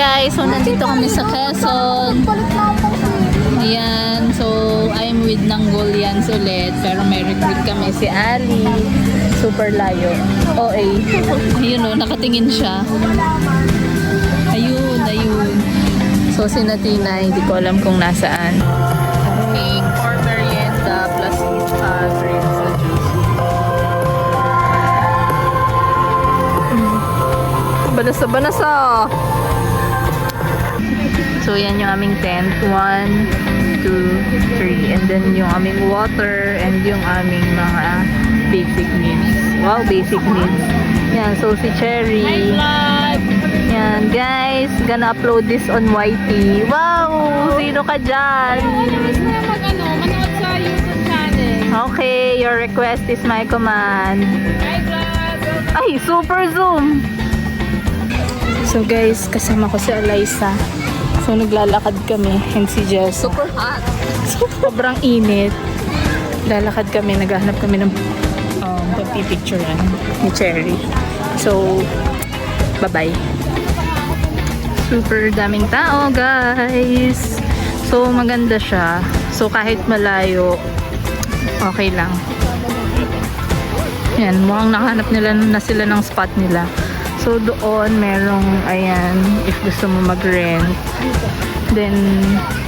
guys, so nandito kami sa Quezon. Ayan, so I'm with Nanggolians ulit. Pero may recruit kami si Ali. Super layo. OA. Ayun o, nakatingin siya. Ayun, ayun. So si Natina, hindi ko alam kung nasaan. Cake or merienda plus drinks sa juice. Banasa-banasa! So, yan yung aming tent. 1, 2, 3. And then, yung aming water and yung aming mga basic needs. Wow, basic needs. Yan, so si Cherry. Hi, vlog! Yan, guys. Gonna upload this on YT. Wow! Sino ka dyan? Manood sa YouTube channel. Okay, your request is my command. Hi, vlog! Ay, super zoom! So guys, kasama ko si Eliza. So naglalakad kami and si Jess. Super hot. Sobrang init. Lalakad kami, naghahanap kami ng pagpipicturean ni Cherry. So, bye-bye. Super daming tao, guys. So, maganda siya. So, kahit malayo, okay lang. Yan, mukhang nakahanap nila na sila ng spot nila. So, doon, merong, ayan, if gusto mo mag-rent. Then,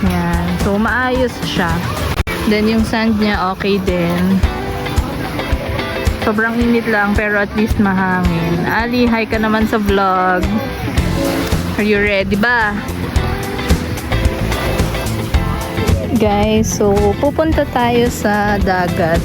yan. So, maayos siya. Then, yung sand niya, okay din. Sobrang init lang, pero at least mahangin. Ali, hi ka naman sa vlog. Are you ready ba? Guys, so, pupunta tayo sa dagat.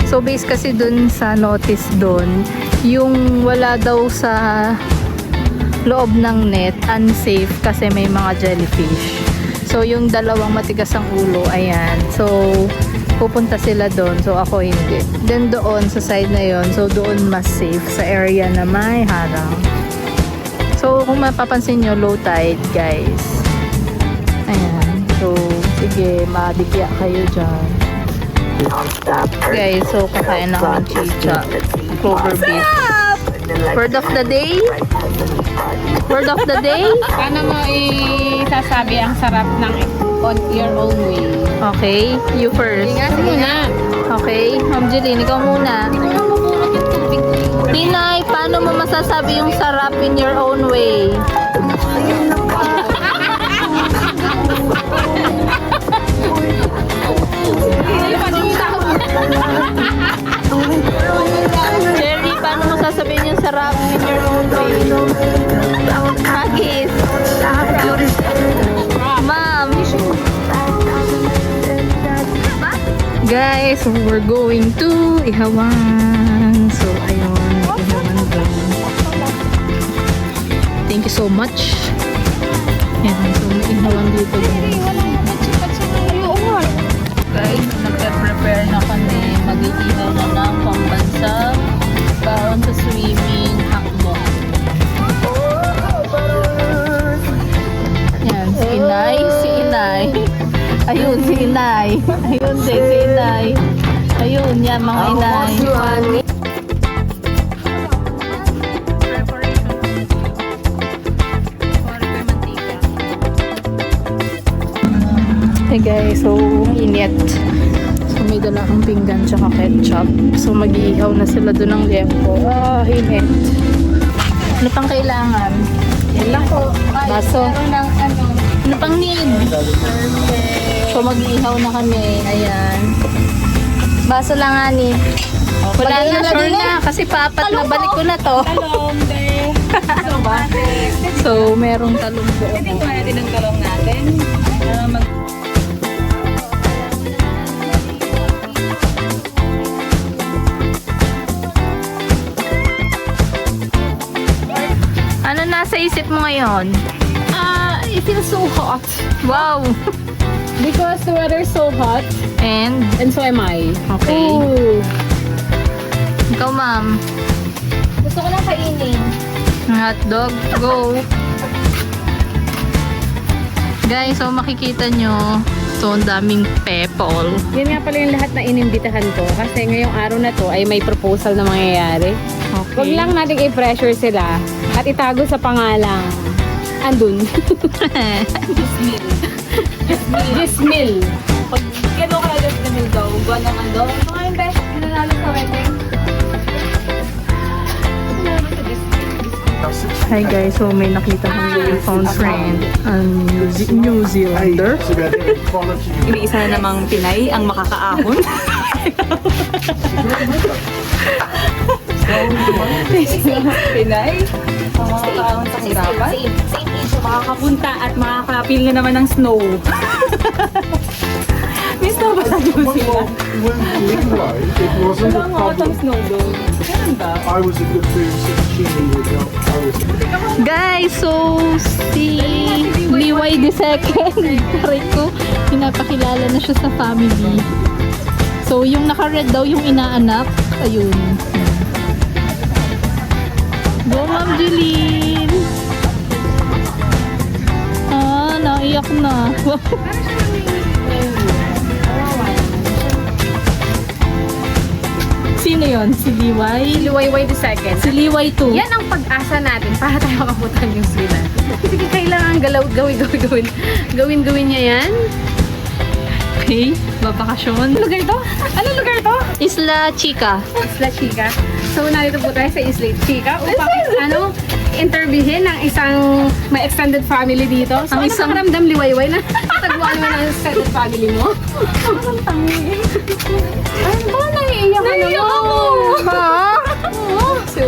So, base kasi dun sa notice dun, yung wala daw sa loob ng net, unsafe kasi may mga jellyfish. So, yung dalawang matigas ang ulo, ayan. So, pupunta sila doon. So, ako hindi. Then, doon, sa side na yon, so, doon mas safe sa area na may harang. So, kung mapapansin nyo, low tide, guys. Ayan. So, sige, mabigya kayo dyan. Guys, so, kakain na ako ng chicha. Clover beef. Word of the day? Word of the day? Paano mo isasabi ang sarap ng on your own way? Okay, you first. Sige na. Okay, Ma'am Jeline, ikaw muna. Tinay, paano mo masasabi yung sarap in your own way? Jerry, paano mo sasabihin yung sarap in your own way? Hagis. Ma'am. Guys, we're going to Ihawan. So, ayun, Ihawan doon. Thank you so much. Yan, so, Ihawan dito guys. Guys, nagpe-prepare na kami. Mag-iihaw na ng pambansa. Baon sa swimming, hakbong. Yan, si Inay, si Inay. Ayun, si Inay. Ayun din, si Inay. Ayun, yan, mga Inay. Hey guys, so init. So may dala akong pinggan tsaka ketchup. So mag-iihaw na sila doon ng liempo. Ah, init. Ano pang kailangan? Yan lang po. Baso. Ano pang need? So mag-iihaw na kami. Ayan. Baso lang, Ani. Wala na, sure na. Kasi paapat na balik ko na to. Talong, be. Ano ba? So, merong talong doon. Pwede ko natin ang talong natin. Ano nasa isip mo ngayon? It feels so hot. Wow! Because the weather is so hot. And, And so am I. okay. Ooh. Ikaw, ma'am. Gusto ko lang kainin. Hotdog, go! Guys, so makikita nyo, so ang daming people. Yun nga pala yung lahat na inimbitahan ko. Kasi ngayong araw na to ay may proposal na mangyayari. Okay. Huwag lang natin i-pressure sila at itago sa pangalang andun. Dismil. Pag kano ka dismil daw, buwan naman daw. Mga yung best, ginanalo sa wedding. Hi guys, so may nakita kong really found friend, New Zealander. Iniisa na namang Pinay ang makakaahon. Pinay ang makakaahon sa hirapan. Makakapunta at makakapil na naman ng snow. May snow ba sa New Zealand? It wasn't a Walang autumn problem. snow doon. Ganun ba? I was a good food cheating with help. I was Guys, so si Liway the second, aray ko, pinapakilala na siya sa family. So yung naka-red daw yung inaanak, ayun. Go Ma'am Jeline! Ah, naiyak na. Sino yon? Si Liway? Liwayway the second. Si Liway 2. Yan ang pag-asa natin para tayo makapunta ng New Zealand. Sige, kailangan gawin niya yan. Okay, babakasyon. Ano lugar to? Ano lugar to? Isla Chica. Isla Chica. So, narito po tayo sa Isla Chica upang interviewin ng isang may extended family dito. So, Ang ano isang- pakiramdam, Liwayway, na tagpuan mo ng extended family mo? Ang tangi. Ano ba? Naiiyak ka naman. Ha? Oo. So,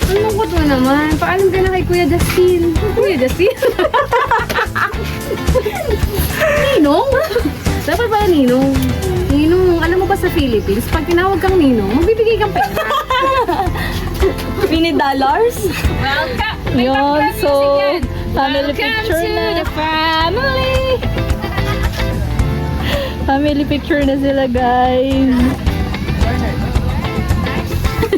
ang lungkot mo naman. Paalam ka na kay Kuya Dustin. Kuya Dustin? Ninong? Dapat pala Ninong. Ninong, alam mo ba sa Philippines, pag tinawag kang Ninong, magbibigay kang pera. $20? Welcome! Yun, so, family Welcome picture to na. the family! Family picture na sila, guys.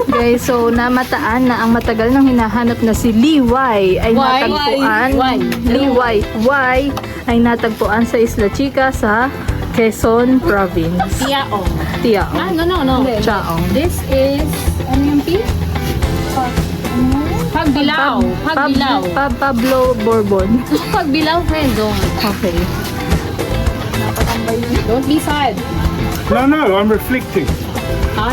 Guys, so namataan na ang matagal nang hinahanap na si Liway ay Why? natagpuan. Why? Liway. Why? Ay natagpuan sa Isla Chica sa Quezon Province. Tiaong. Tiaong. No. Chaong. This is, ano yung P? Pagbilao. Pagbilao. Pablo Bourbon. Pagbilao, friend. Okay. Don't be sad. no, I'm reflecting.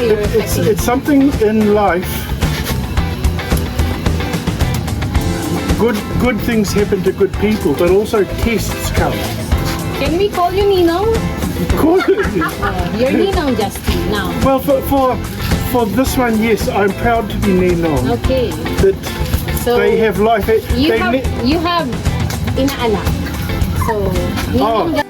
You're It's something in life. Good things happen to good people, but also tests come. Can we call you Ninong? You're Ninong, Justin, now. Well, for this one, yes, I'm proud to be Ninong. Okay. That So, they have life. You They have, ne- you have inaanak. So, Ninong, Oh.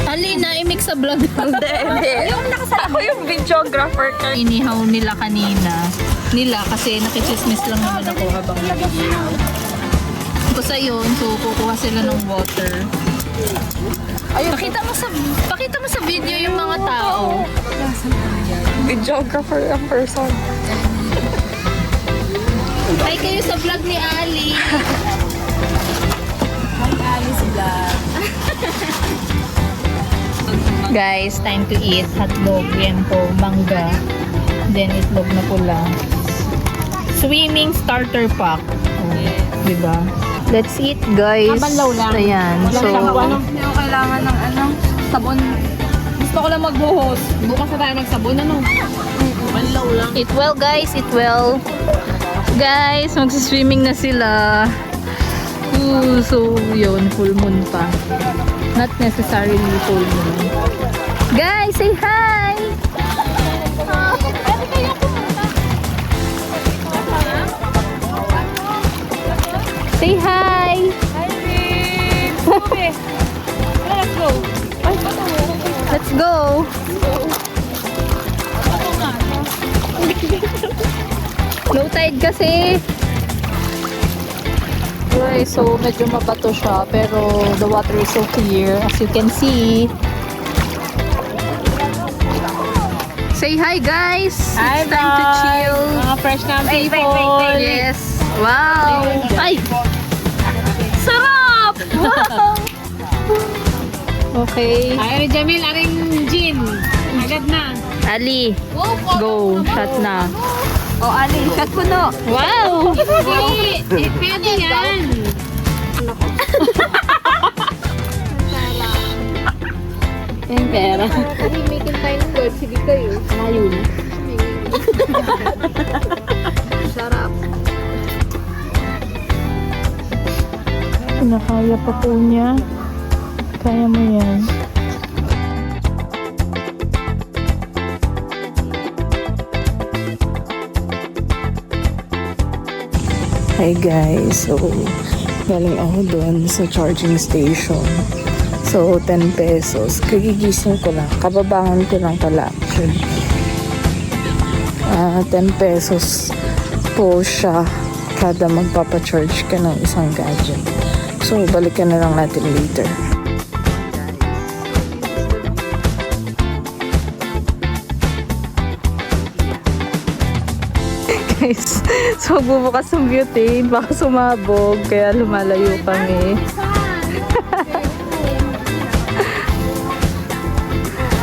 Alina, i-mix sa vlog. Hindi. Ako yung videographer. Inihaw nila kanina. Kasi nakichismis lang naman ako habang nag-ihaw. Basta yun, so kukuha sila ng water. Pakita mo sa video yung mga tao. Videographer ang person. Hi kayo sa vlog ni Ali. Guys, time to eat. Hotdog, yan po, mangga. Then itlog na pula. Swimming starter pack. Oh, diba? Let's eat, guys. Kabanlaw lang. Ayan. Walang So, sabon. Hindi ko kailangan ng sabon. Gusto ko lang magbuhos. Bukas na tayo magsabon, ano? Banlaw lang. eat well, guys. Eat well. Guys, magsiswimming na sila. Ooh, so, yun. Full moon pa. Not necessarily full moon. Guys, say hi! Say hi! Let's go. Let's go! Low tide kasi. Okay, so medyo mabato siya pero the water is so clear as you can see. Say hi guys! Hi, It's time to chill. Mga fresh na people. Yes. Wow! Ay! Sarap! Wow! Okay. Ay, Jamil, aring gin. Agad na. Ali, go. Shot na. O, Ali, shot ko no. Wow! Hindi. Pwede yan. Yung pera. Tahimikin tayo ng girl. Sige kayo. Ayun. Sarap. Nakaya pa po niya. Kaya mo yan. Hi guys, so galing ako doon sa charging station. So 10 pesos. Kagigising ko lang. Kababangan ko lang pala actually. 10 pesos po siya kada magpapacharge ka ng isang gadget. So balikan na lang natin later. Guys, so bubukas ng butane, baka sumabog, kaya lumalayo kami.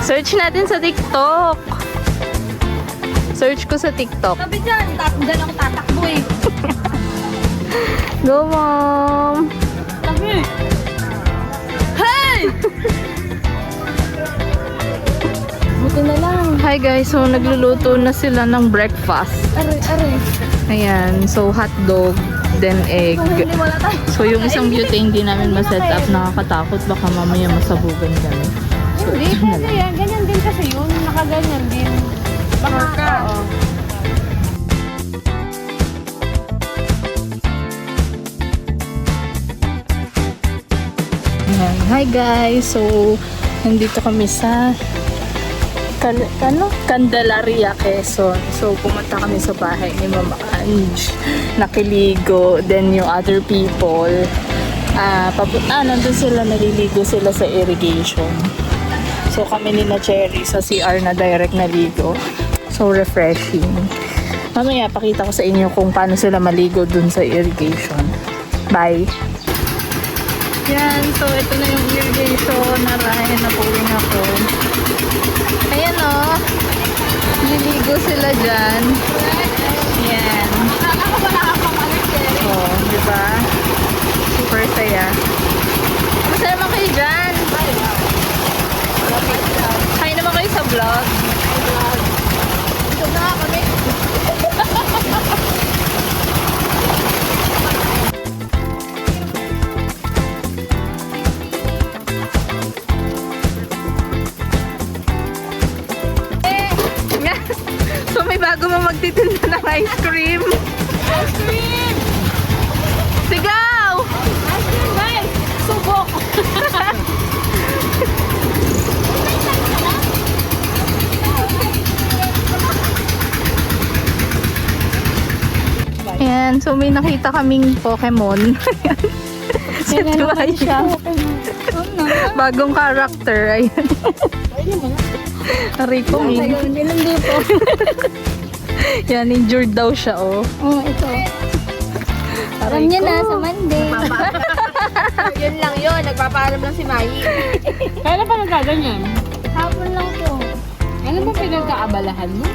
Search natin sa TikTok. Search ko sa TikTok. Sabi dyan, dyan ako tatakbo eh. Go, Mom! Sabi. Buti na lang. Hi guys, so nagluluto na sila ng breakfast. Aray. Ayan, so hotdog, then egg. So yung isang butane hindi namin ma-set up, nakakatakot, baka mamaya masabugan kami. So Hindi, ito na pwede lang. yan. Ganyan din kasi yun. Nakaganyan din. Baka. Oo. Ayan. Hi guys, so nandito kami sa Candelaria, Quezon. So pumunta kami sa bahay ni Mama Ange, nakiligo, then yung other people nandun sila, naliligo sila sa irrigation. So kami ni na Cherry sa CR na direct naligo. So refreshing. Mamaya pakita ko sa inyo kung paano sila maligo dun sa irrigation. Bye! Yan, so ito na yung irrigation. Narahin na pulling ako. Ayan o. Niligo sila dyan. Yan. Oh, di ba? Super saya. Masaya naman kayo dyan. Kain naman kayo sa vlog. Ito na kami. So may bago mo magtitinda ng ice cream. Ice cream! Sigaw! Ice cream, guys! Subok! Ayan, so may nakita kaming Pokemon. Si Tuwaya. Bagong character. Ayan. Rico. Hindi po. Yan, injured daw siya, oh. Oo, ito. Alam niya na sa Monday. Yun lang yun, nagpapaalam lang si Mai. Kailan pa nagkaganyan? Hapon lang po. Ano ba pinagkaabalahan mo?